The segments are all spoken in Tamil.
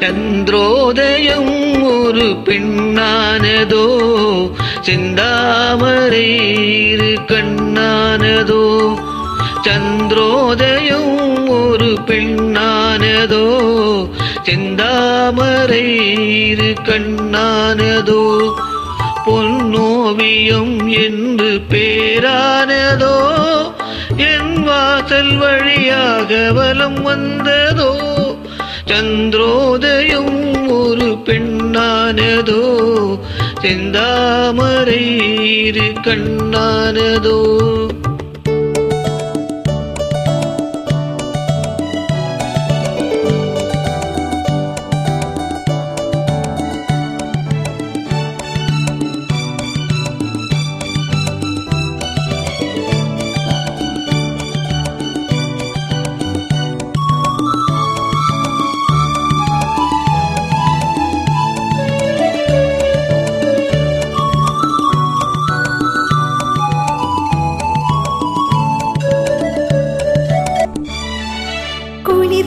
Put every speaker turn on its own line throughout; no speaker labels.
சந்திரோதயம் ஒரு பெண்ணானதோ, செந்தாமரை இரு கண்ணானதோ. சந்திரோதயம் ஒரு பெண்ணானதோ, செந்தாமரை இரு கண்ணானதோ. பொன்னோவியம் என்று பேரானதோ, என் வாசல் வழியாக வலம் வந்ததோ. சந்திரோதயம் ஒரு பெண்ணானதோ, செந்தாமரை இரு கண்ணானதோ.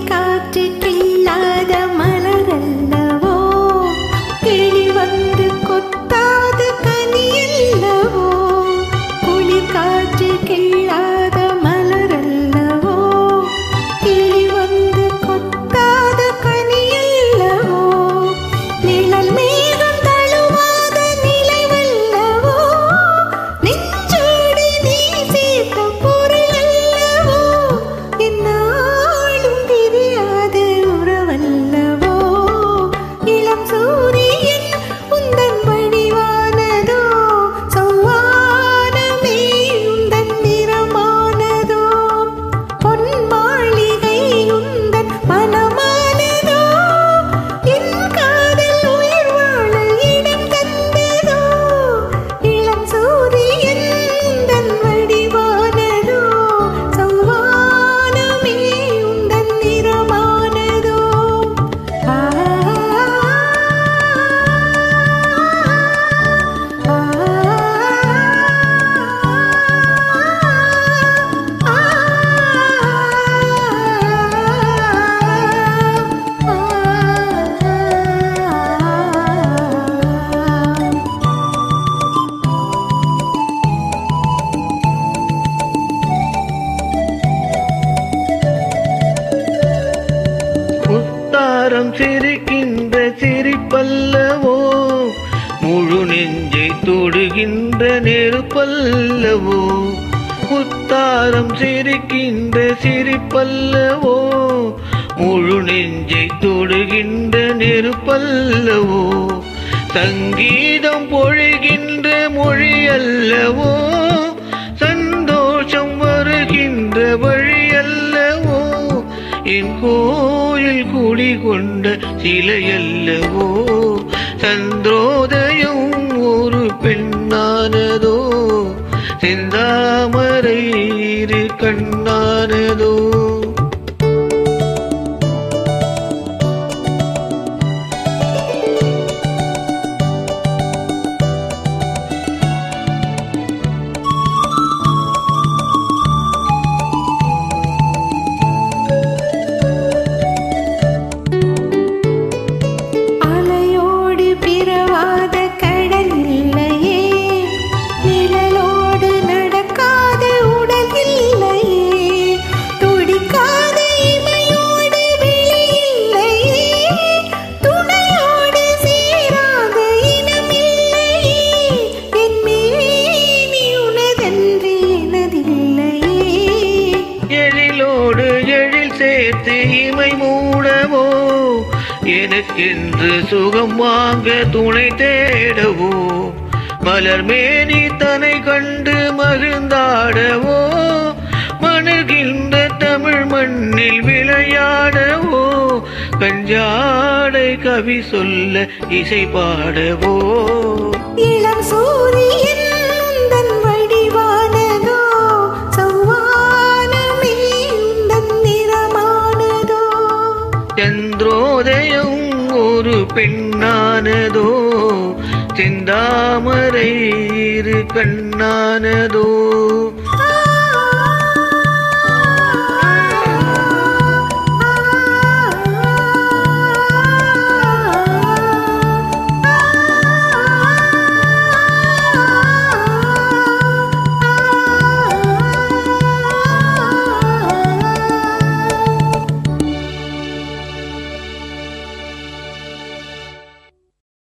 காற்று கில்லாத மலரல்லவோ, கிளி வந்து கொத்தாத கனியல்லவோ. குளிர் காற்று கில்லாத மலரல்லவோ, கிளி வந்து கொத்தாத கனியல்லவோ. நிழல் மேகம் தழுவாத நிலைவல்லவோ, நெஞ்சோடு நீ சேர்த்த பொருள் அல்லவோ. என்ன
சிரிக்கின்ற சிரிப்பல்லவோ, முழு நெஞ்சை தொடுகின்ற நெருப்பல்லவோ. உத்தாரம் சிரிக்கின்ற சிரிப்பல்லவோ, முழு நெஞ்சை தொடுகின்ற நெருப்பல்லவோ. சங்கீதம் பொழிகின்ற மொழி அல்லவோ, சந்தோஷம் வருகின்ற வழி அல்லவோ. என் கோயில் குடி கொண்ட சிலையல்லவோ. சந்திரோதயம் ஒரு பெண்ணானதோ, செந்தாமரை இரு கண்ணானதோ. சேர்த்து இமை மூடவோ, எனக்கென்று சுகம் வாங்க துணை தேடவோ. மலர் மேனி தனை கண்டு மகிழ்ந்தாடவோ, மணர்கின்ற தமிழ் மண்ணில் விளையாடவோ. கஞ்சாடை கவி சொல்ல இசை பாடவோ.
இளம் சூரியன்
சந்திரோதயம் ஒரு பெண்ணானதோ, செந்தாமரை இரு கண்ணானதோ.